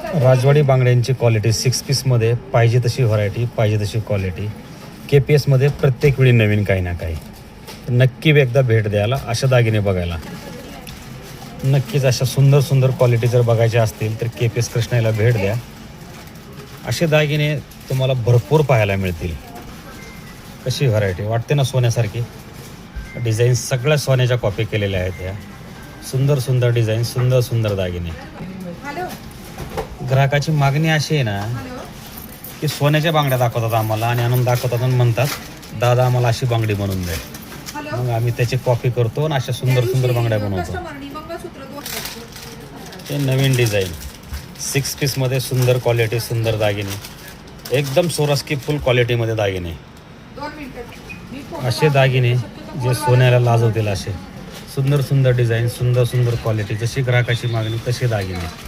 राजवाडी बांगड्यांची क्वालिटी 6 पीसमध्ये पाहिजे तशी व्हरायटी, पाहिजे तशी क्वालिटी. KPSमध्ये प्रत्येक वेळी नवीन काही ना काही. नक्की एकदा भेट द्यायला अशा दागिने बघायला. नक्कीच अशा सुंदर सुंदर क्वालिटी जर बघायच्या असतील तर KPS कृष्णाला भेट द्या. असे दागिने तुम्हाला भरपूर पाहायला मिळतील. कशी व्हरायटी वाटते ना सोन्यासारखी. डिझाईन सगळ्या सोन्याच्या कॉपी केलेल्या आहेत. ह्या सुंदर सुंदर डिझाईन, सुंदर सुंदर दागिने. ग्राहकाची मागणी अशी आहे ना की सोन्याच्या बांगड्या दाखवतात आम्हाला आणि आणून दाखवतात आणि म्हणतात दादा आम्हाला अशी बांगडी बनवून द्या. मग आम्ही त्याची कॉपी करतो आणि अशा सुंदर सुंदर बांगड्या बनवतो. हे नवीन डिझाईन 6 पीसमध्ये सुंदर क्वालिटी, सुंदर दागिने, एकदम सोरास्की फुल क्वालिटीमध्ये दागिने. असे दागिने जे सोन्याला लाजवतील असे सुंदर सुंदर डिझाईन, सुंदर सुंदर क्वालिटी, जशी ग्राहकाची मागणी तसे दागिने.